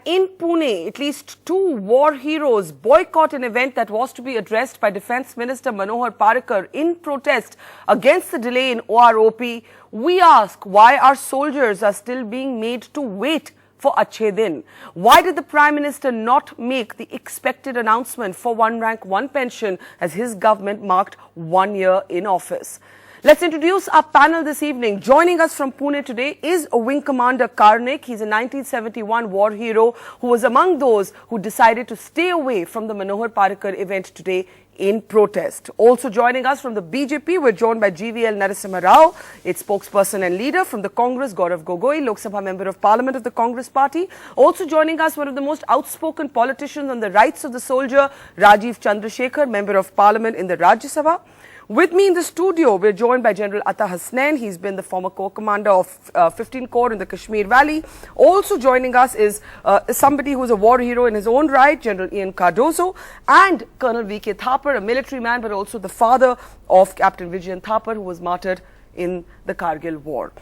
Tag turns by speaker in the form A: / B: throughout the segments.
A: In Pune, at least 2 war heroes boycott an event that was to be addressed by Defence Minister Manohar Parrikar in protest against the delay in OROP. We ask why our soldiers are still being made to wait for achche din. Why did the Prime Minister not make the expected announcement for one rank, one pension as his government marked 1 year in office? Let's introduce our panel this evening. Joining us from Pune today is Wing Commander Karnik. He's a 1971 war hero who was among those who decided to stay away from the Manohar Parrikar event today in protest. Also joining us from the BJP, we're joined by GVL Narasimha Rao, its spokesperson and leader. From the Congress, Gaurav Gogoi, Lok Sabha Member of Parliament of the Congress Party. Also joining us, one of the most outspoken politicians on the rights of the soldier, Rajiv Chandrasekhar, Member of Parliament in the Rajya Sabha. With me in the studio, we're joined by General Atta Hasnain. He's been the former Corps Commander of 15 Corps in the Kashmir Valley. Also joining us is somebody who's a war hero in his own right, General Ian Cardozo, and Colonel V.K. Thapar, a military man, but also the father of Captain Vijayan Thapar, who was martyred in the Kargil War.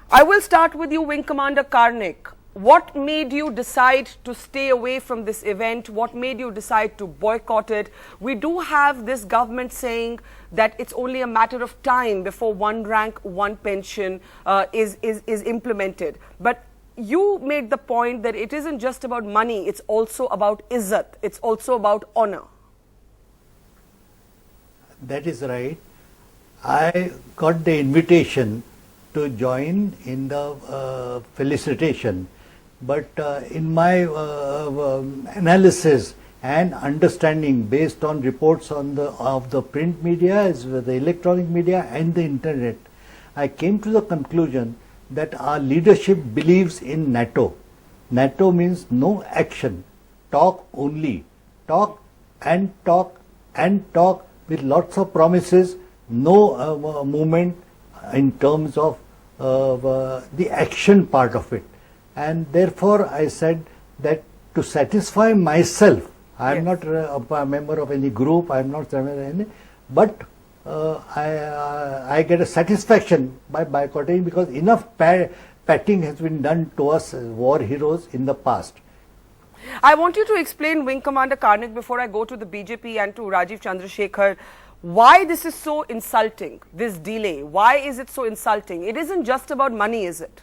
A: I will start with you, Wing Commander Karnik. What made you decide to stay away from this event? What made you decide to boycott it? We do have this government saying that it's only a matter of time before one rank, one pension is implemented. But you made the point that it isn't just about money, it's also about izzat, it's also about honor.
B: That is right. I got the invitation to join in the felicitation. But in my analysis and understanding based on reports on of the print media as well as the electronic media and the internet, I came to the conclusion that our leadership believes in NATO. NATO means no action, talk only, talk and talk and talk with lots of promises, no movement in terms of the action part of it. And therefore, I said that to satisfy myself, I am not a member of any group, I am not any, but I get a satisfaction by boycotting because enough patting has been done to us as war heroes in the past.
A: I want you to explain, Wing Commander Karnik, before I go to the BJP and to Rajiv Chandrasekhar, why this is so insulting, this delay. Why is it so insulting? It isn't just about money, is it?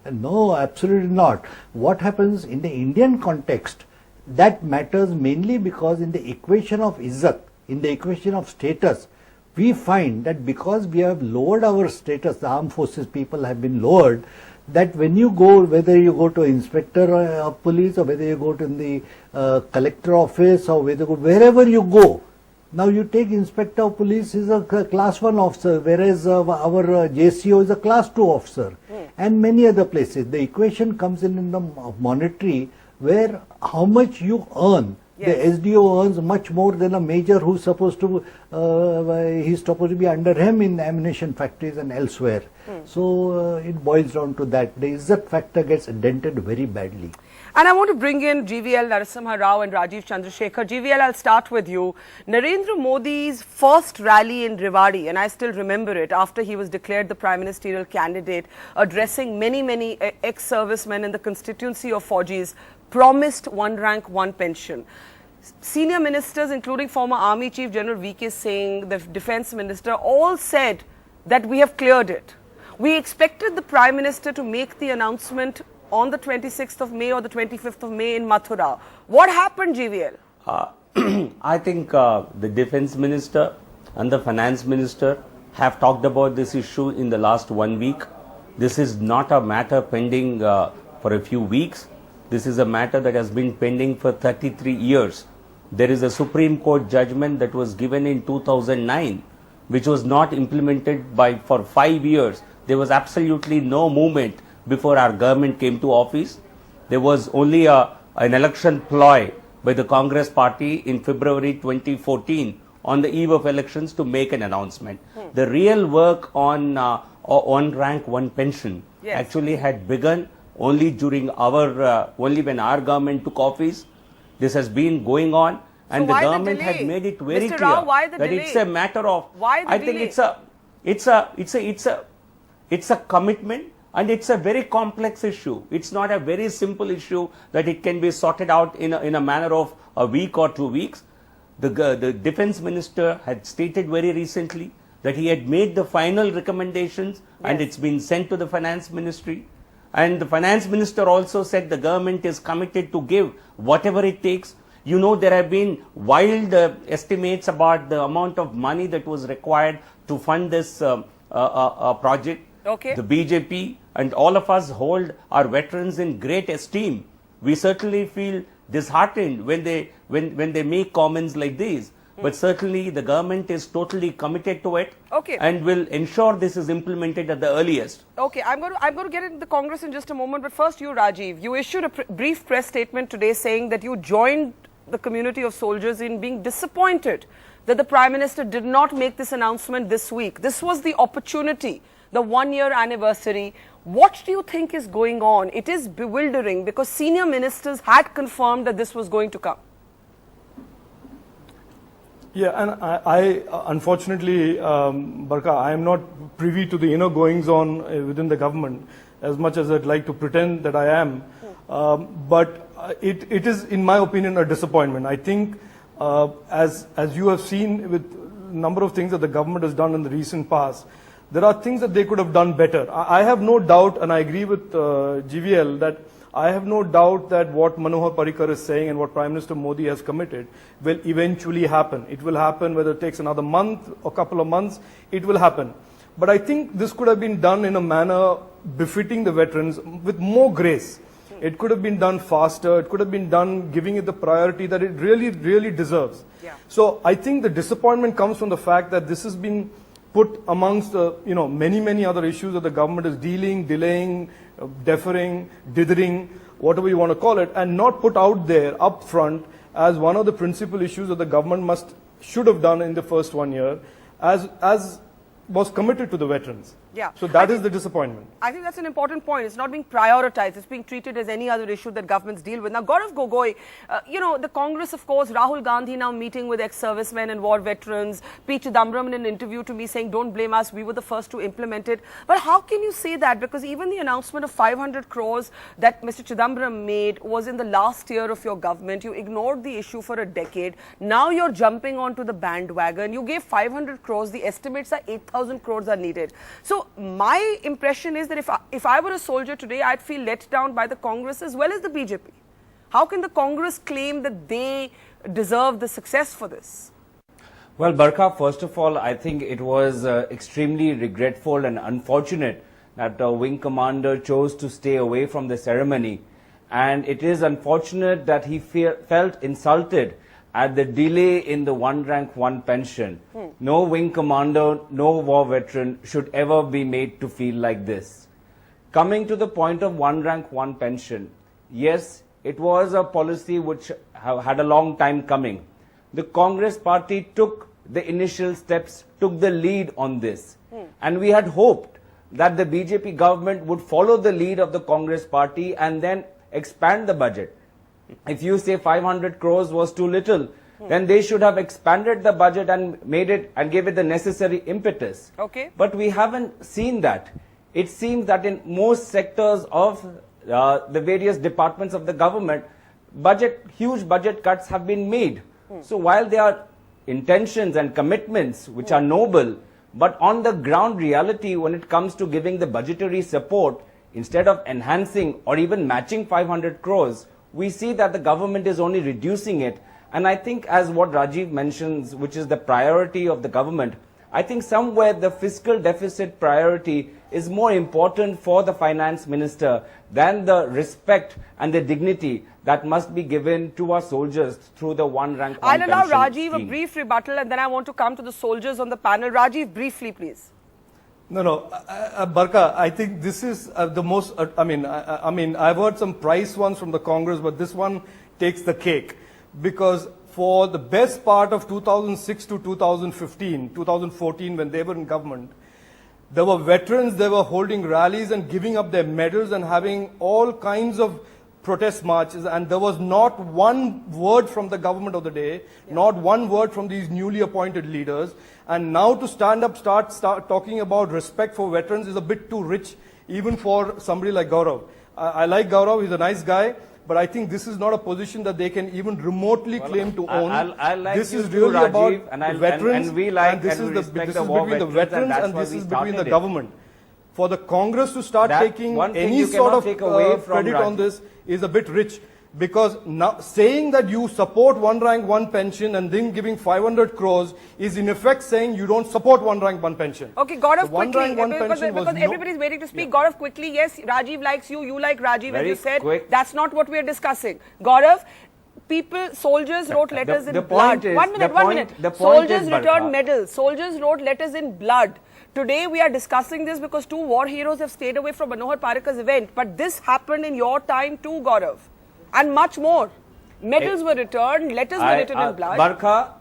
B: No, absolutely not. What happens in the Indian context, that matters mainly because in the equation of izzat, in the equation of status, we find that because we have lowered our status, the armed forces people have been lowered, that when you go, whether you go to inspector of police or whether you go to the collector office or wherever you go, now you take inspector of police is a class 1 officer, whereas our JCO is a class 2 officer, and many other places. The equation comes in the monetary, where how much you earn. Yes. The SDO earns much more than a major who's supposed to, he's supposed to be under him in ammunition factories and elsewhere. So it boils down to that. The izzat factor gets dented very badly.
A: And I want to bring in GVL Narasimha Rao and Rajiv Chandrasekhar. GVL, I'll start with you. Narendra Modi's first rally in Rewari, and I still remember it, after he was declared the prime ministerial candidate, addressing many ex-servicemen in the constituency of Fauji's, promised one rank, one pension. Senior ministers, including former Army Chief General V.K. Singh, the Defence Minister, all said that we have cleared it. We expected the Prime Minister to make the announcement on the 26th of May or the 25th of May in Mathura. What happened, GVL?
C: I think the Defence Minister and the Finance Minister have talked about this issue in the last 1 week. This is not a matter pending for a few weeks. This is a matter that has been pending for 33 years. There is a Supreme Court judgment that was given in 2009, which was not implemented for 5 years. There was absolutely no movement before our government came to office. There was only an election ploy by the Congress party in February 2014 on the eve of elections to make an announcement. The real work on one rank, one pension actually had begun only during only when our government took office. This has been going on, and the government had made it very clear that it's a matter of. I think it's a commitment And it's a very complex issue. It's not a very simple issue that it can be sorted out in a manner of a week or 2 weeks. The defense minister had stated very recently that he had made the final recommendations and it's been sent to the finance ministry. And the finance minister also said the government is committed to give whatever it takes. You know, there have been wild estimates about the amount of money that was required to fund this project.
A: Okay.
C: The BJP and all of us hold our veterans in great esteem. We certainly feel disheartened when they make comments like these. But certainly the government is totally committed to it, and will ensure this is implemented at the earliest.
A: Okay, I'm going to get into the Congress in just a moment. But first, you, Rajiv, you issued a brief press statement today saying that you joined the community of soldiers in being disappointed that the Prime Minister did not make this announcement this week. This was the opportunity, the one-year anniversary. What do you think is going on? It is bewildering because senior ministers had confirmed that this was going to come.
D: Yeah, and I unfortunately, Barka, I am not privy to the inner goings on within the government as much as I'd like to pretend that I am. But it is, in my opinion, a disappointment. I think, as you have seen with a number of things that the government has done in the recent past, there are things that they could have done better. I have no doubt, and I agree with GVL, that I have no doubt that what Manohar Parrikar is saying and what Prime Minister Modi has committed will eventually happen. It will happen whether it takes another month or couple of months, it will happen. But I think this could have been done in a manner befitting the veterans with more grace. It could have been done faster. It could have been done giving it the priority that it really, really deserves.
A: Yeah.
D: So I think the disappointment comes from the fact that this has been put amongst many other issues that the government is delaying, deferring, dithering, whatever you want to call it, and not put out there up front as one of the principal issues that the government should have done in the first 1 year, as was committed to the veterans.
A: Yeah.
D: So that is the disappointment.
A: I think that's an important point. It's not being prioritized. It's being treated as any other issue that governments deal with. Now, Gaurav Gogoi, the Congress, of course, Rahul Gandhi now meeting with ex-servicemen and war veterans. P. Chidambaram in an interview to me saying, don't blame us, we were the first to implement it. But how can you say that? Because even the announcement of 500 crores that Mr. Chidambaram made was in the last year of your government. You ignored the issue for a decade. Now you're jumping onto the bandwagon. You gave 500 crores. The estimates are 8,000 crores are needed. So my impression is that if I were a soldier today, I'd feel let down by the Congress as well as the BJP. How can the Congress claim that they deserve the success for this?
E: Well, Barka, first of all, I think it was extremely regretful and unfortunate that the wing commander chose to stay away from the ceremony. And it is unfortunate that he felt insulted at the delay in the one rank one pension. No wing commander, no war veteran should ever be made to feel like this. Coming to the point of one rank one pension, yes, it was a policy which had a long time coming. The Congress party took the initial steps, took the lead on this. And we had hoped that the BJP government would follow the lead of the Congress party and then expand the budget. If you say 500 crores was too little, then they should have expanded the budget and made it and gave it the necessary impetus.
A: Okay.
E: But we haven't seen that. It seems that in most sectors of the various departments of the government, huge budget cuts have been made. So while there are intentions and commitments which are noble, but on the ground reality when it comes to giving the budgetary support, instead of enhancing or even matching 500 crores, we see that the government is only reducing it. And I think, as what Rajiv mentions, which is the priority of the government, I think somewhere the fiscal deficit priority is more important for the finance minister than the respect and the dignity that must be given to our soldiers through the one rank one pension
A: I'll allow Rajiv
E: scheme.
A: a brief rebuttal and then I want to come to the soldiers on the panel. Rajiv, briefly, please.
D: No, Barka, I think this is the most, I've heard some price ones from the Congress, but this one takes the cake. Because for the best part of 2006 to 2014, when they were in government, there were veterans, they were holding rallies and giving up their medals and having all kinds of protest marches, and there was not one word from the government of the day, not one word from these newly appointed leaders. And now to stand up, start talking about respect for veterans is a bit too rich, even for somebody like Gaurav. I like Gaurav, he's a nice guy, but I think this is not a position that they can even remotely claim to own.
E: I like
D: this
E: you
D: is
E: too,
D: really
E: Rajiv,
D: about
E: and
D: the veterans,
E: and we like
D: this
E: and
D: is
E: we respect
D: this
E: the
D: is
E: war
D: between the
E: veterans,
D: veterans, and
E: why
D: this
E: we
D: is between the
E: started it.
D: government. For the Congress to start
E: That
D: taking
E: one thing
D: any
E: you
D: sort
E: cannot
D: of
E: take away from
D: credit on
E: Rajiv.
D: this is a bit rich, because now saying that you support one rank one pension and then giving 500 crores is in effect saying you don't support one rank one pension.
A: Okay, Gaurav,
D: The one
A: quickly,
D: rank one
A: because
D: pension was
A: everybody's waiting to speak. Gaurav, quickly, yes, Rajiv likes you, you like Rajiv, as
E: Very
A: you said.
E: quick.
A: That's not what we're discussing. Gaurav, soldiers wrote letters in blood.
E: Is,
A: 1 minute,
E: the
A: 1
E: point,
A: minute.
E: The point
A: Soldiers
E: is,
A: returned medals. Soldiers wrote letters in blood. Today we are discussing this because two war heroes have stayed away from Manohar Parikar's event. But this happened in your time too, Gaurav. And much more. Medals were returned, letters were written in blood.
E: Barkha,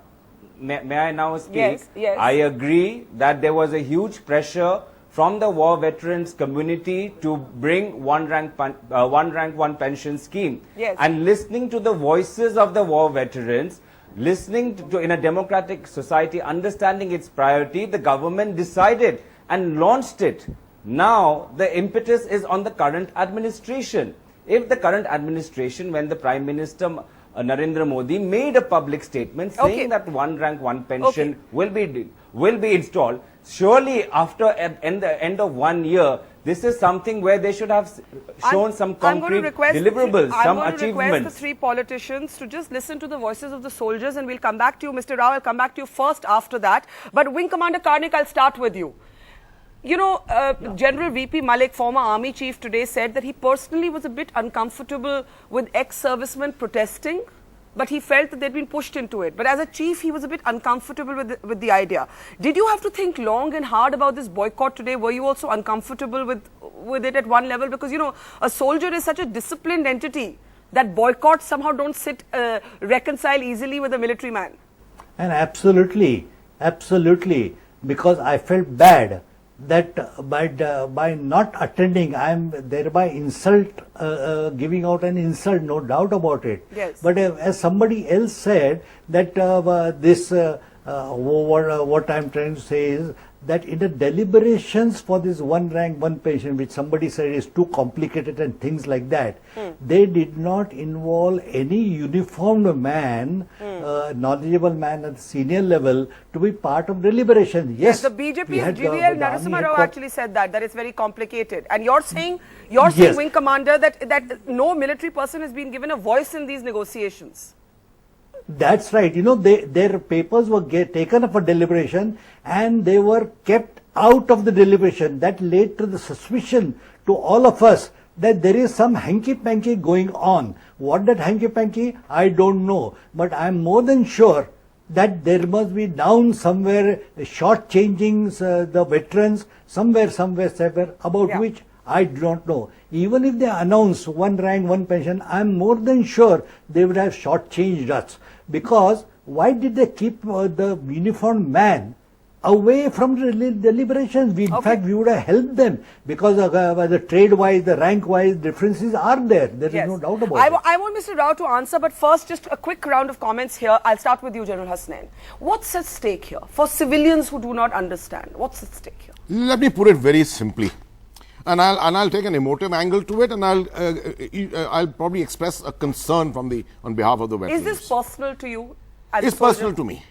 E: may I now speak?
A: Yes, yes.
E: I agree that there was a huge pressure from the war veterans community to bring one rank one pension scheme.
A: Yes.
E: And listening to the voices of the war veterans, listening to in a democratic society, understanding its priority, the government decided and launched it. Now the impetus is on the current administration. If the current administration, when the Prime Minister Narendra Modi made a public statement saying that one rank one pension will be installed, surely after the end of 1 year, this is something where they should have shown some concrete deliverables, some
A: I'm going to request the
E: achievements.
A: three politicians to just listen to the voices of the soldiers, and we'll come back to you, Mr. Rao. I'll come back to you first after that. But Wing Commander Karnik, I'll start with you. You know, General VP Malik, former army chief, today said that he personally was a bit uncomfortable with ex-servicemen protesting, but he felt that they'd been pushed into it. But as a chief, he was a bit uncomfortable with the idea. Did you have to think long and hard about this boycott today? Were you also uncomfortable with it at one level? Because, you know, a soldier is such a disciplined entity that boycotts somehow don't reconcile easily with a military man.
B: And absolutely, because I felt bad that by not attending, I am thereby giving out an insult, no doubt about it.
A: Yes.
B: But as somebody else said, that what I am trying to say is that in the deliberations for this one rank one pension, which somebody said is too complicated and things like that, they did not involve any uniformed man, knowledgeable man at the senior level to be part of deliberation. Yes,
A: the BJP's GVL Narasimha Rao actually said that it's very complicated. And you're saying,
B: Yes.
A: Wing Commander, that no military person has been given a voice in these negotiations.
B: That's right. You know, their papers were taken up for deliberation and they were kept out of the deliberation. That led to the suspicion to all of us that there is some hanky-panky going on. What that hanky-panky, I don't know. But I'm more than sure that there must be down somewhere short-changing the veterans, somewhere, about which I do not know. Even if they announce one rank, one pension, I'm more than sure they would have shortchanged us. Because why did they keep the uniformed man away from the deliberations? In fact, we would have helped them because the trade-wise, the rank-wise differences are there. There is no doubt about it.
A: I want Mr. Rao to answer, but first just a quick round of comments here. I'll start with you, General Hasnain. What's at stake here for civilians who do not understand? What's at stake here?
F: Let me put it very simply. And I'll take an emotive angle to it, and I'll probably express a concern on behalf of the veterans.
A: Is this personal to you?
F: It's personal to me.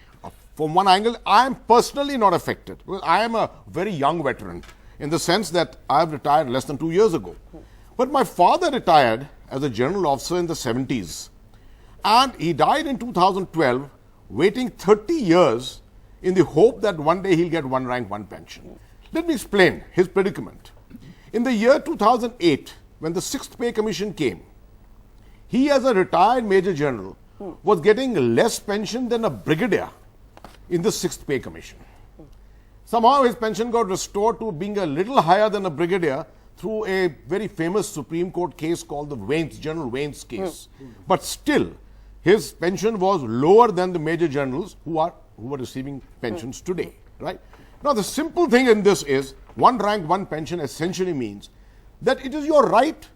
F: From one angle, I am personally not affected. Well, I am a very young veteran in the sense that I have retired less than 2 years ago. But my father retired as a general officer in the 70s, and he died in 2012, waiting 30 years in the hope that one day he'll get one rank, one pension. Let me explain his predicament. In the year 2008, when the 6th Pay Commission came, he as a retired Major General was getting less pension than a brigadier in the 6th Pay Commission. Somehow his pension got restored to being a little higher than a brigadier through a very famous Supreme Court case called the General Wayne's case. But still, his pension was lower than the Major Generals who are receiving pensions today, right? Now, the simple thing in this is, one rank, one pension essentially means that it is your right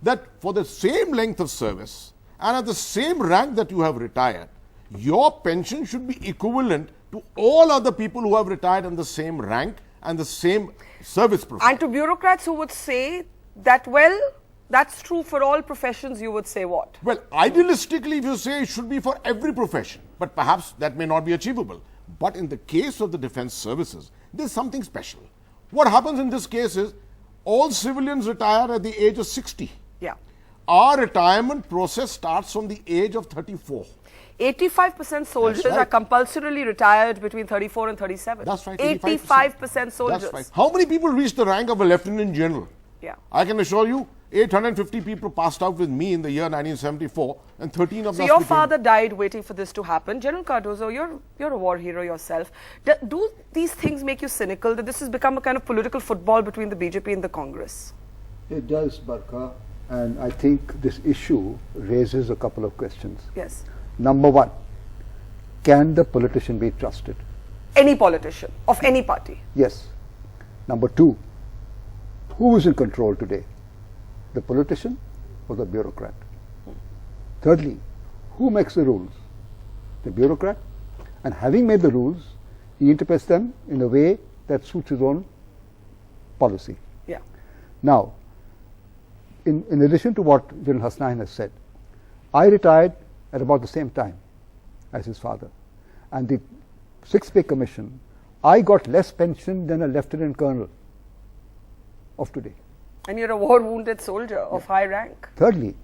F: that for the same length of service and at the same rank that you have retired, your pension should be equivalent to all other people who have retired in the same rank and the same service profile.
A: And to bureaucrats who would say that, well, that's true for all professions, you would say what?
F: Well, idealistically, if you say it should be for every profession, but perhaps that may not be achievable. But in the case of the defense services, there's something special. What happens in this case is all civilians retire at the age of 60.
A: Yeah.
F: Our retirement process starts from the age of 34.
A: 85% soldiers
F: That's right.
A: are compulsorily retired between 34 and 37.
F: That's right.
A: 85% soldiers.
F: That's right. How many people reach the rank of a lieutenant general?
A: Yeah.
F: I can assure you, 850 people passed out with me in the year 1974, and 13 of
A: So
F: them.
A: your father died waiting for this to happen. General Cardozo, you're a war hero yourself. Do these things make you cynical that this has become a kind of political football between the BJP and the Congress?
G: It does, Barka, and I think this issue raises a couple of questions.
A: Yes.
G: Number one, can the politician be trusted?
A: Any politician of any party.
G: Yes. Number two, who is in control today? The politician or the bureaucrat? Thirdly, who makes the rules? The bureaucrat. And having made the rules, he interprets them in a way that suits his own policy.
A: Yeah.
G: Now, in addition to what General Hasnain has said, I retired at about the same time as his father. And the Six-Pay Commission, I got less pension than a lieutenant colonel of today.
A: And you're a war-wounded soldier of high rank.
G: Thirdly,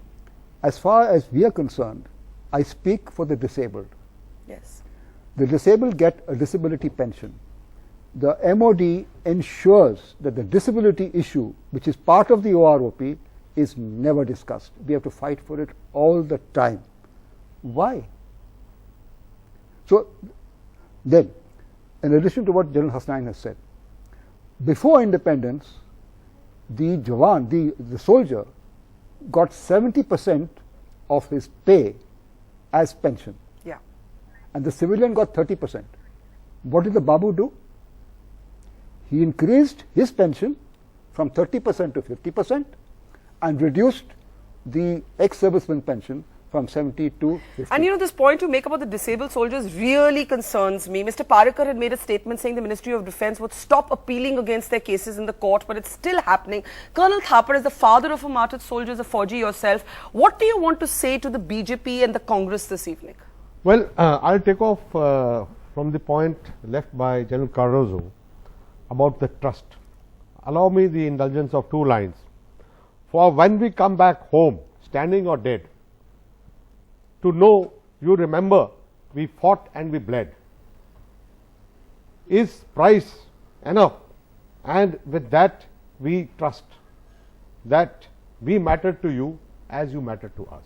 G: as far as we are concerned, I speak for the disabled.
A: Yes.
G: The disabled get a disability pension. The MOD ensures that the disability issue, which is part of the OROP, is never discussed. We have to fight for it all the time. Why? So then, in addition to what General Hasnain has said, before independence, the Jawan, the soldier, got 70% of his pay as pension.
A: Yeah.
G: And the civilian got 30%. What did the Babu do? He increased his pension from 30% to 50% and reduced the ex-serviceman pension from 70 to 50.
A: And you know, this point you make about the disabled soldiers really concerns me. Mr. Parekar had made a statement saying the Ministry of Defence would stop appealing against their cases in the court, but it's still happening. Colonel Thapar, as the father of a martyred soldier, as a Fauji yourself, what do you want to say to the BJP and the Congress this evening?
H: Well, I'll take off from the point left by General Cardozo about the trust. Allow me the indulgence of two lines. For when we come back home, standing or dead, to know you remember we fought and we bled. Is price enough? And with that we trust that we matter to you as you matter to us.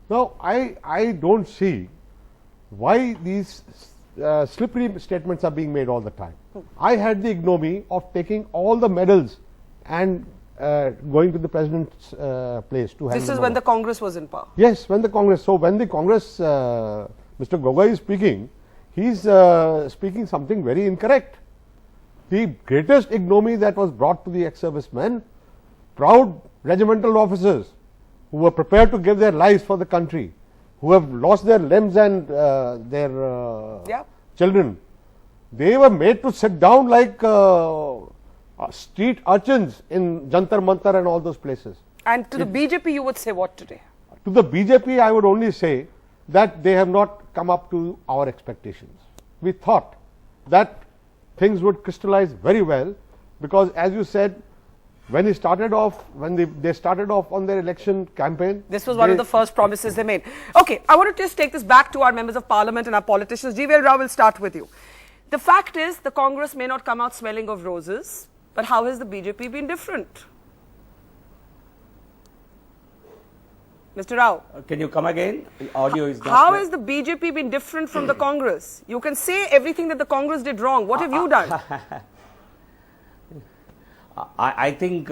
H: Now, I don't see why these slippery statements are being made all the time. I had the ignominy of taking all the medals and going to the president's place to hand
A: This
H: them
A: is when
H: over.
A: the Congress was in power.
H: Yes, when the Congress. So when the Congress, Mr. Gogoi is speaking, he's speaking something very incorrect. The greatest ignominy that was brought to the ex-servicemen, proud regimental officers who were prepared to give their lives for the country, who have lost their limbs and their children, they were made to sit down like street urchins in Jantar Mantar and all those places.
A: And to the BJP, you would say what today?
H: To the BJP, I would only say that they have not come up to our expectations. We thought that things would crystallize very well, because as you said, when they started off on their election campaign,
A: this was one of the first promises they made. Okay, I want to just take this back to our members of parliament and our politicians. GVL Rao, will start with you. The fact is, the Congress may not come out smelling of roses, but how has the BJP been different? Mr. Rao.
C: Can you come again? The audio is not
A: How
C: clear.
A: has the BJP been different from the Congress? You can say everything that the Congress did wrong. What have you done?
C: I think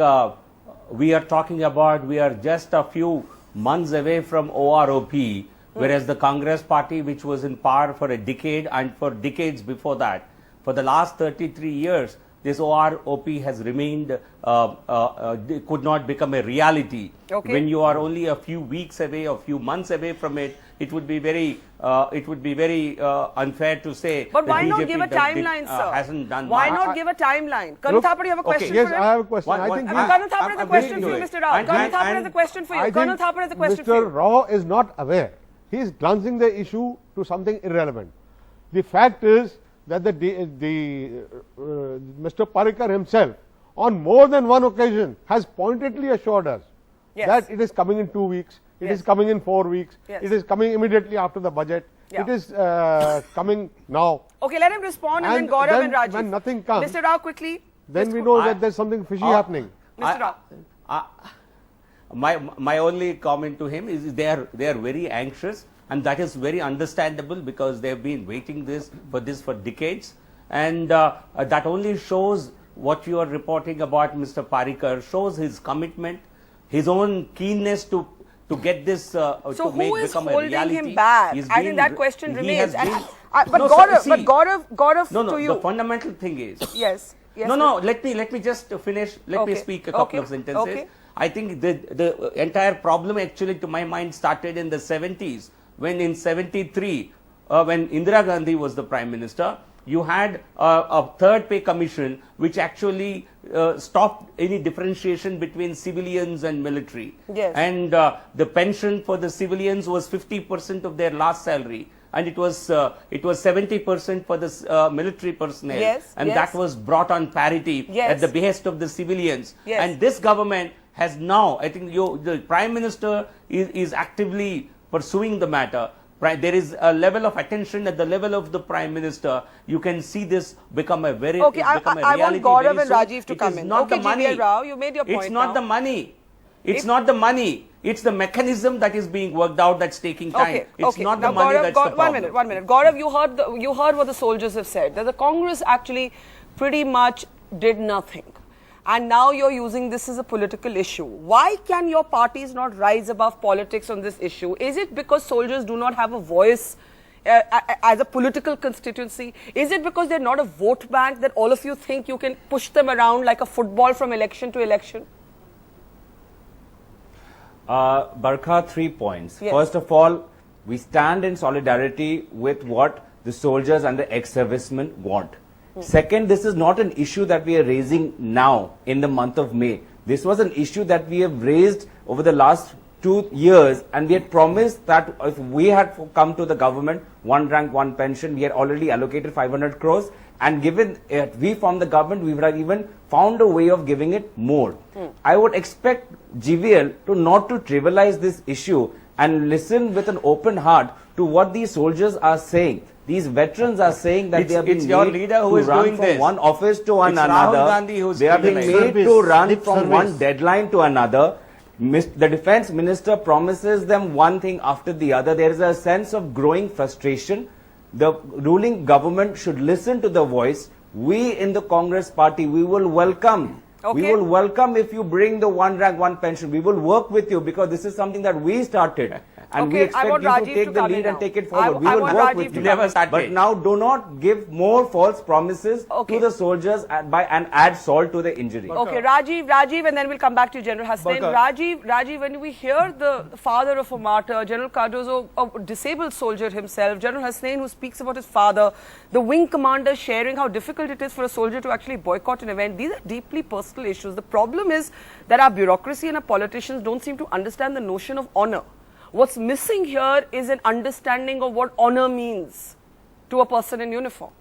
C: we are talking about, we are just a few months away from OROP, whereas the Congress party, which was in power for a decade and for decades before that, for the last 33 years, this OROP has remained, could not become a reality.
A: Okay.
C: When you are only a few weeks away or few months away from it, it would be very unfair to say.
A: But why
C: that
A: not
C: BJP
A: give a timeline, sir?
C: Hasn't done
A: Why
C: much.
A: not give a timeline? Karna Thapar, you have a question
H: Yes,
A: for him?
H: I have a question. I think
A: Colonel Thapar has a
C: I'm
A: question for
C: waiting
A: you,
C: to
A: Mr.
C: it.
A: Rao. Colonel
C: And-
A: Thapar has a question for you.
H: I
A: Colonel
H: think
A: Thapar has a question for
H: Mr.
A: you.
H: Rao is not aware. He is glancing the issue to something irrelevant. The fact is that Mr. Parikar himself, on more than one occasion, has pointedly assured us
A: Yes.
H: that it is coming in 2 weeks, it
A: Yes.
H: is coming in 4 weeks,
A: Yes.
H: it is coming immediately after the budget,
A: Yeah.
H: it is coming now.
A: Okay, let him respond and then
H: And
A: Gaurav
H: then
A: and Rajiv.
H: when nothing comes,
A: Mr. Rao, quickly.
H: Then
A: Let's
H: we
A: go.
H: know that there is something fishy happening.
A: Mr. Rao.
C: My only comment to him is they are very anxious, and that is very understandable because they have been waiting for decades, and that only shows what you are reporting about Mr. Parikar, shows his commitment, his own keenness to get this
A: So
C: to
A: who is
C: become a
A: holding
C: reality.
A: him back?
C: He's
A: I think
C: been-
A: that question
C: he has
A: remains.
C: been-
A: But
C: No, sir,
A: Gaurav,
C: see-
A: but Gaurav,
C: No,
A: to you.
C: the fundamental thing is
A: Yes. Yes.
C: no, let me just finish. Let me
A: Okay.
C: speak a couple
A: Okay.
C: of sentences.
A: Okay.
C: I think the entire problem actually, to my mind, started in the 70s, when in 73, when Indira Gandhi was the Prime Minister, you had a third pay commission which actually stopped any differentiation between civilians and military.
A: Yes.
C: And the pension for the civilians was 50% of their last salary, and it was 70% for the military personnel.
A: Yes,
C: and
A: yes.
C: that was brought on parity
A: Yes.
C: at the behest of the civilians.
A: Yes.
C: And this government has now, I think the Prime Minister is actively pursuing the matter. There is a level of attention at the level of the Prime Minister. You can see this become a very
A: Okay,
C: become a
A: I want
C: reality
A: Gaurav
C: very
A: and
C: soon.
A: Rajiv to
C: It
A: come
C: is
A: in.
C: not
A: Okay,
C: the money.
A: GVL Rao, you made your
C: It's
A: point
C: not
A: now.
C: the money. It's not the money. It's the mechanism that is being worked out that's taking time.
A: Okay,
C: It's
A: okay.
C: not the
A: Now,
C: money
A: Gaurav,
C: that's the problem.
A: One minute. Gaurav, you heard what the soldiers have said, that the Congress actually pretty much did nothing. And now you're using this as a political issue. Why can your parties not rise above politics on this issue? Is it because soldiers do not have a voice as a political constituency? Is it because they're not a vote bank that all of you think you can push them around like a football from election to election?
E: Barkha, 3 points.
A: Yes.
E: First of all, we stand in solidarity with what the soldiers and the ex-servicemen want. Second, this is not an issue that we are raising now in the month of May. This was an issue that we have raised over the last 2 years, and we had promised that if we had come to the government, one rank, one pension, we had already allocated 500 crores, and given we formed the government, we would have even found a way of giving it more. I would expect GVL to not to trivialize this issue and listen with an open heart to what these soldiers are saying. These veterans are saying that they have been
C: it's your
E: made
C: leader who
E: to
C: is
E: run
C: doing
E: from
C: this.
E: one office to
C: It's Rahul
E: another.
C: Gandhi who's
E: They have been
C: doing
E: made
B: this.
E: to run
B: Lip
E: from
B: service.
E: one deadline to another. The defense minister promises them one thing after the other. There is a sense of growing frustration. The ruling government should listen to the voice. We in the Congress party, we will welcome.
A: Okay.
E: We will welcome if you bring the one rank, one pension. We will work with you because this is something that we started. And we
A: Okay, I
E: expect
A: want
E: you
A: Rajiv
E: to take
A: to
E: the
A: come in
E: lead and
A: now.
E: take it forward. We
A: I
E: will
A: want
E: work
A: Rajiv
E: with
A: to
E: you.
A: come in.
C: Never started.
E: But now do not give more false promises
A: Okay.
E: to the soldiers and add salt to the injury.
A: Okay, Rajiv, and then we'll come back to General Hasnain.
D: Barkha.
A: Rajiv, when we hear the father of a martyr, General Cardozo, a disabled soldier himself, General Hasnain, who speaks about his father, the wing commander sharing how difficult it is for a soldier to actually boycott an event, these are deeply personal issues. The problem is that our bureaucracy and our politicians don't seem to understand the notion of honor. What's missing here is an understanding of what honor means to a person in uniform.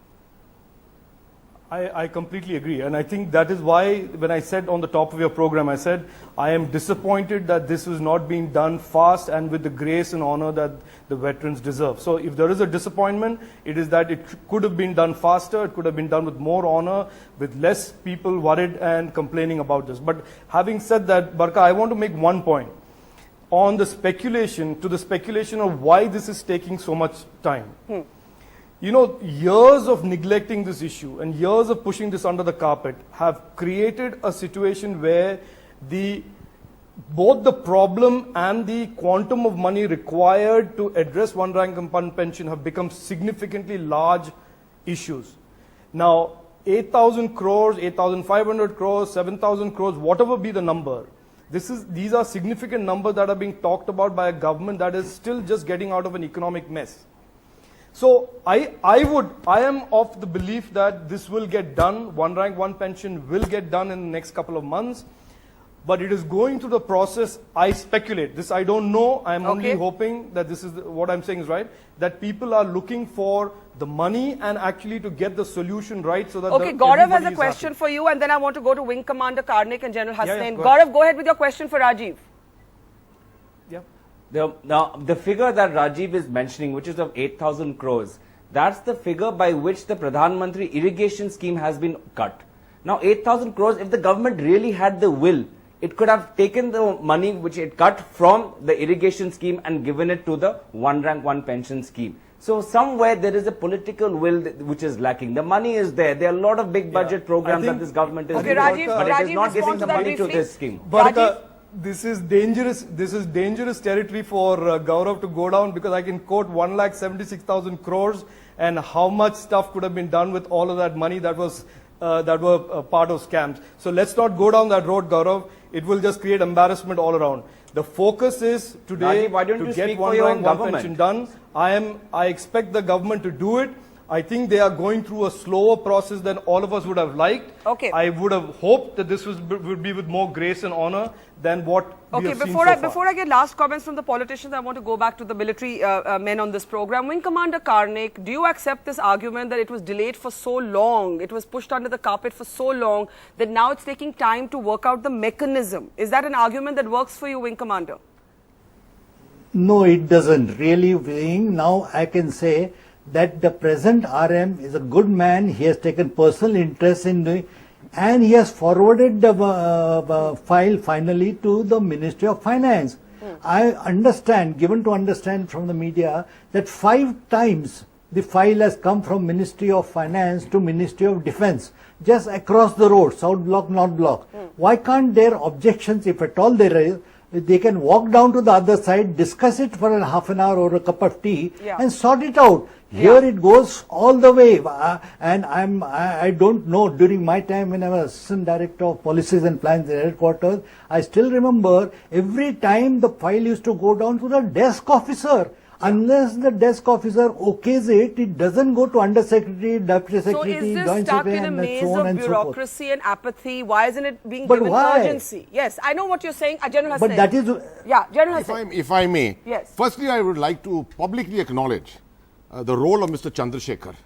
D: I completely agree, and I think that is why when I said on the top of your program, I said I am disappointed that this is not being done fast and with the grace and honor that the veterans deserve. So if there is a disappointment, it is that it could have been done faster, it could have been done with more honor, with less people worried and complaining about this. But having said that, Barkha, I want to make one point on the speculation, of why this is taking so much time. You know, years of neglecting this issue and years of pushing this under the carpet have created a situation where both the problem and the quantum of money required to address one rank and one pension have become significantly large issues. Now, 8,000 crores, 8,500 crores, 7,000 crores, whatever be the number, these are significant numbers that are being talked about by a government that is still just getting out of an economic mess. So I am of the belief that this will get done. One rank, one pension will get done in the next couple of months. But it is going through the process. I speculate. This I don't know. I am only hoping that this is what I'm saying is right. That people are looking for the money and actually to get the solution right so that.
A: Okay, Gaurav has a question for you, and then I want to go to Wing Commander Karnik and General Hasnain. Gaurav, go ahead with your question for Rajiv.
D: Yeah.
E: The figure that Rajiv is mentioning, which is of 8,000 crores, that's the figure by which the Pradhan Mantri irrigation scheme has been cut. Now, 8,000 crores, if the government really had the will, it could have taken the money which it cut from the irrigation scheme and given it to the one rank, one pension scheme. So somewhere there is a political will which is lacking. The money is there. There are a lot of big budget programs that this government is doing, but it is not giving the money to this scheme.
D: But this is dangerous. This is dangerous territory for Gaurav to go down, because I can quote 1,76,000 crores and how much stuff could have been done with all of that money that was that were part of scams. So let's not go down that road, Gaurav. It will just create embarrassment all around. The focus is today to get one rank, one pension done. I expect the government to do it. I think they are going through a slower process than all of us would have liked.
A: Okay.
D: I would have hoped that this would be with more grace and honor than what we have seen so far.
A: Before I get last comments from the politicians, I want to go back to the military men on this program. Wing Commander Karnik, do you accept this argument that it was delayed for so long, it was pushed under the carpet for so long, that now it's taking time to work out the mechanism? Is that an argument that works for you, Wing Commander?
B: No, it doesn't. Really, now I can say that the present RM is a good man. He has taken personal interest in doing, and he has forwarded the file finally to the Ministry of Finance. I understand, given to understand from the media, that 5 times the file has come from Ministry of Finance to Ministry of Defence, just across the road, South Block, North Block. Why can't their objections, if at all there is, they can walk down to the other side, discuss it for a half an hour or a cup of tea, and sort it out. Here it goes all the way, and I don't know, during my time when I was Assistant Director of Policies and Plans in Headquarters, I still remember every time the file used to go down to the desk officer. Unless the desk officer okays it, it doesn't go to Undersecretary, Deputy Secretary, Joint Secretary,
A: and so on and so forth. So is this stuck in a maze of bureaucracy and apathy? Why isn't it being given urgency? Yes, I know what you're saying. General Hasnain.
B: But that is...
A: Yeah, General Hasnain.
F: If I may.
A: Yes.
F: Firstly, I would like to publicly acknowledge the role of Mr. Chandrasekhar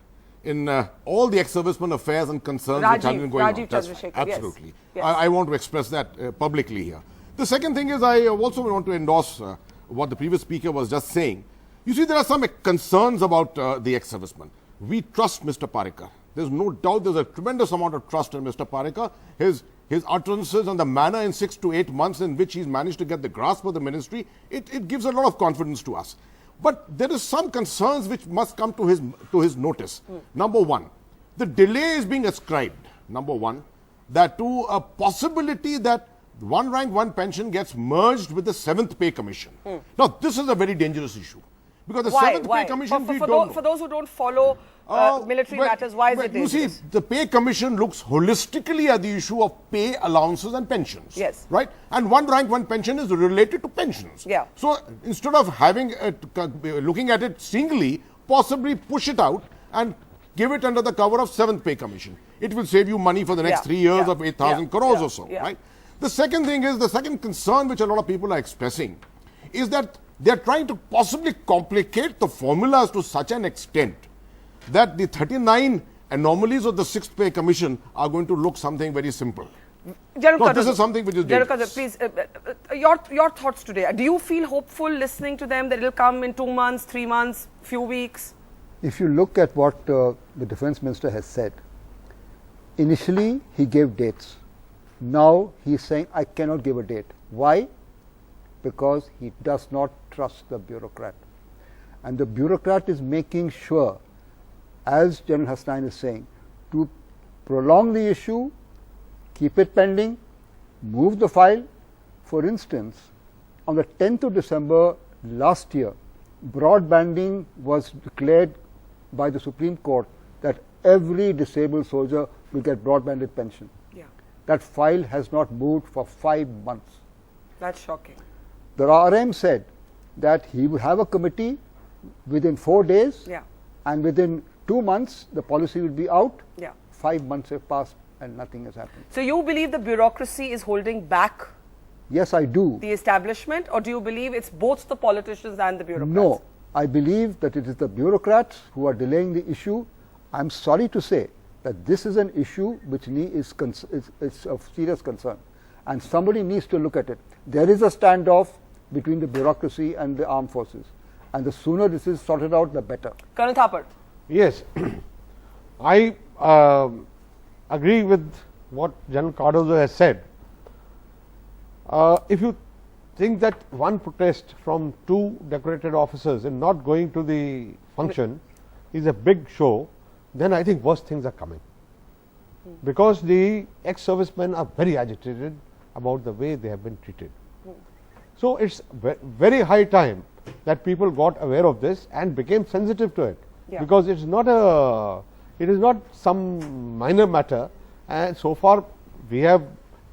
F: in all the ex-servicemen affairs and concerns which have been going on.
A: Chandrasekhar,
F: absolutely.
A: Yes.
F: I want to express that publicly here. The second thing is, I also want to endorse what the previous speaker was just saying. You see, there are some concerns about the ex-servicemen. We trust Mr. Parikar. There's no doubt there's a tremendous amount of trust in Mr. Parikar. His utterances and the manner in 6 to 8 months in which he's managed to get the grasp of the ministry, it gives a lot of confidence to us. But there is some concerns which must come to his notice. Number one, the delay is being ascribed, number one, that to a possibility that one rank, one pension gets merged with the 7th Pay Commission. Now, this is a very dangerous issue. Because the 7th Pay Commission,
A: for those who don't follow military matters, why is it dangerous?
F: You see, the Pay Commission looks holistically at the issue of pay, allowances and pensions.
A: Yes.
F: Right? And one rank, one pension is related to pensions.
A: Yeah.
F: So, instead of having looking at it singly, possibly push it out and give it under the cover of 7th Pay Commission. It will save you money for the next 3 years of 8,000 crores or so. Right? The second thing is, the second concern which a lot of people are expressing is that they are trying to possibly complicate the formulas to such an extent that the 39 anomalies of the 6th Pay Commission are going to look something very simple. No, this is something which is dangerous.
A: Please, your thoughts today. Do you feel hopeful listening to them that it will come in 2 months, 3 months, few weeks?
G: If you look at what the Defence Minister has said, initially he gave dates. Now he is saying, I cannot give a date. Why? Because he does not trust the bureaucrat. And the bureaucrat is making sure, as General Hasnain is saying, to prolong the issue, keep it pending, move the file. For instance, on the 10th of December last year, broadbanding was declared by the Supreme Court that every disabled soldier will get broadbanded pension.
A: Yeah,
G: That file has not moved for 5 months.
A: that's shocking.
G: The RM said that he will have a committee within 4 days,
A: Yeah,
G: and within 2 months the policy will be out.
A: yeah.
G: 5 months have passed and nothing has happened.
A: So you believe the bureaucracy is holding back
G: Yes, I do.
A: the establishment, or do you believe it's both the politicians and the bureaucrats?
G: No, I believe that it is the bureaucrats who are delaying the issue. I'm sorry to say that this is an issue which is of serious concern, and somebody needs to look at it. There is a standoff between the bureaucracy and the armed forces, and the sooner this is sorted out, the better.
A: Colonel Thapar.
H: Yes, I agree with what General Cardozo has said. If you think that one protest from 2 decorated officers and not going to the function is a big show, then I think worse things are coming. Because the ex-servicemen are very agitated about the way they have been treated. So it's very high time that people got aware of this and became sensitive to it.
A: Yeah.
H: Because it is not some minor matter, and so far we have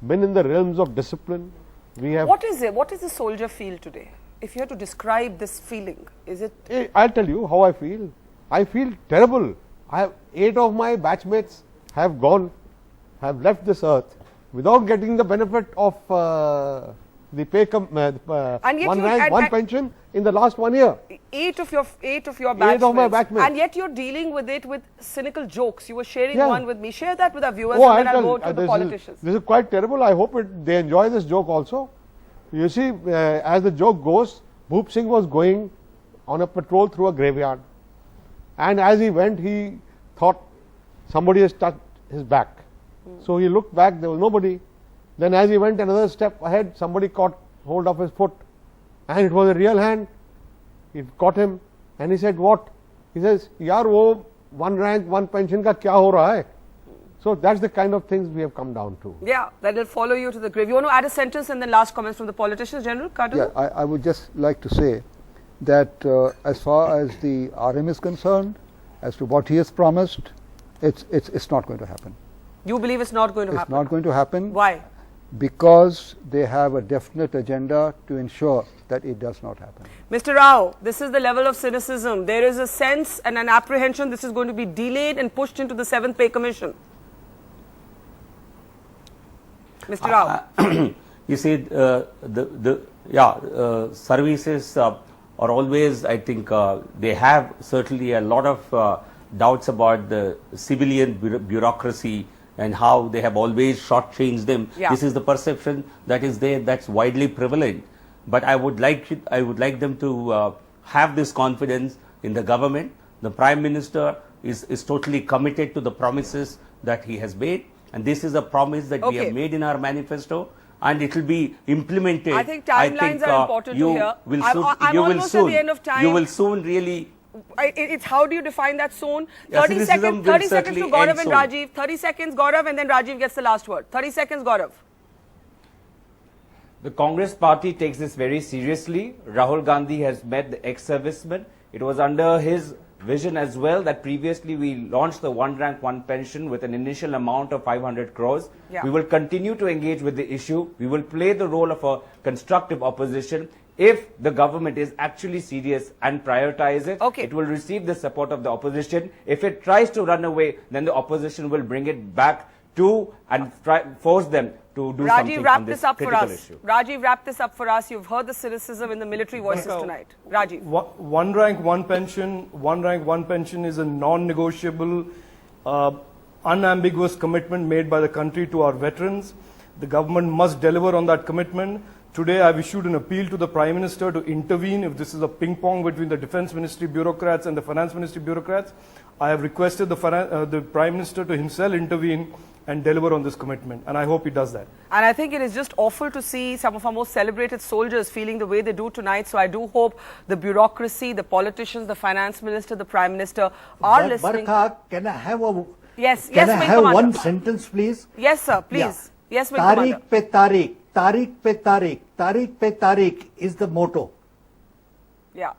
H: been in the realms of discipline. We have.
A: What is it? What does the soldier feel today? If you had to describe this feeling, is it?
H: I'll tell you how I feel. I feel terrible. 8 of my batchmates have left this earth without getting the benefit of the pay, one rank, one pension in the last 1 year.
A: 8 of your batchmates.
H: 8 of my batchmates.
A: And yet you're dealing with it with cynical jokes. You were sharing
H: Yeah.
A: one with me. Share that with our viewers,
H: Oh,
A: and then
H: I'll
A: I'll
H: tell
A: go
H: you,
A: to the
H: this
A: politicians.
H: is quite terrible. I hope they enjoy this joke also. You see, as the joke goes, Bhoop Singh was going on a patrol through a graveyard, and as he went, he thought somebody has touched his back. So he looked back, there was nobody. Then as he went another step ahead, somebody caught hold of his foot, and it was a real hand. It caught him, and he said, "What?" He says, "Yaar, wo 1 rank, 1 pension ka kya ho raha hai?" So that's the kind of things we have come down to.
A: Yeah, that will follow you to the grave. You want to add a sentence and then last comments from the politicians, General Cardozo?
G: Yeah, I would just like to say that as far as the RM is concerned, as to what he has promised, it's not going to happen.
A: You believe it's not going to
G: It's
A: happen?
G: not going to happen.
A: Why?
G: Because they have a definite agenda to ensure that it does not happen.
A: Mr. Rao, this is the level of cynicism. There is a sense and an apprehension this is going to be delayed and pushed into the 7th Pay Commission. Mr. Rao.
C: You see, services are always, I think, they have certainly a lot of doubts about the civilian bureaucracy and how they have always shortchanged them.
A: Yeah.
C: This is the perception that is there, that's widely prevalent. But I would like them to have this confidence in the government. The Prime Minister is totally committed to the promises that he has made, and this is a promise that we have made in our manifesto, and it will be implemented.
A: I think timelines are important to hear. I'm almost at the end of time.
C: You will soon really.
A: It's how do you define that soon?
C: Yeah,
A: 30 seconds to
C: certainly
A: Gaurav
C: end
A: and
C: soon.
A: Rajiv. 30 seconds, Gaurav, and then Rajiv gets the last word. 30 seconds, Gaurav.
E: The Congress party takes this very seriously. Rahul Gandhi has met the ex-servicemen. It was under his vision as well that previously we launched the 1 rank 1 pension with an initial amount of 500 crores.
A: Yeah.
E: We will continue to engage with the issue. We will play the role of a constructive opposition. If the government is actually serious and prioritize it, it will receive the support of the opposition. If it tries to run away, then the opposition will bring it back to and force them to do something on this critical issue.
A: Rajiv, wrap this up for us. You've heard the cynicism in the military voices tonight. Rajiv.
D: 1 rank, 1 pension. 1 rank, 1 pension is a non-negotiable, unambiguous commitment made by the country to our veterans. The government must deliver on that commitment. Today, I've issued an appeal to the Prime Minister to intervene if this is a ping-pong between the Defence Ministry bureaucrats and the Finance Ministry bureaucrats. I have requested the Prime Minister to himself intervene and deliver on this commitment, and I hope he does that.
A: And I think it is just awful to see some of our most celebrated soldiers feeling the way they do tonight. So I do hope the bureaucracy, the politicians, the Finance Minister, the Prime Minister are listening.
B: Barkha, can I have a
A: yes,
B: can I
A: Wing
B: have
A: Commander.
B: one sentence, please?
A: Yes, sir. Please.
B: Yeah.
A: Yes, Wing Commander.
B: Tariq pe Tariq, Tariq pe Tariq, Tariq pe Tariq is the motto.
A: Yeah.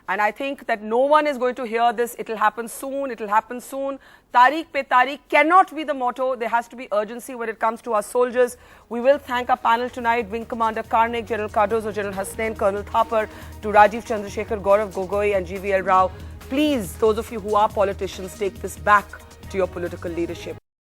A: And I think that no one is going to hear this. It will happen soon. It will happen soon. Tariq pe tariq cannot be the motto. There has to be urgency when it comes to our soldiers. We will thank our panel tonight. Wing Commander Karnik, General Cardozo, General Hasnain, Colonel Thapar, to Rajiv Chandrasekhar, Gaurav Gogoi and GVL Rao. Please, those of you who are politicians, take this back to your political leadership.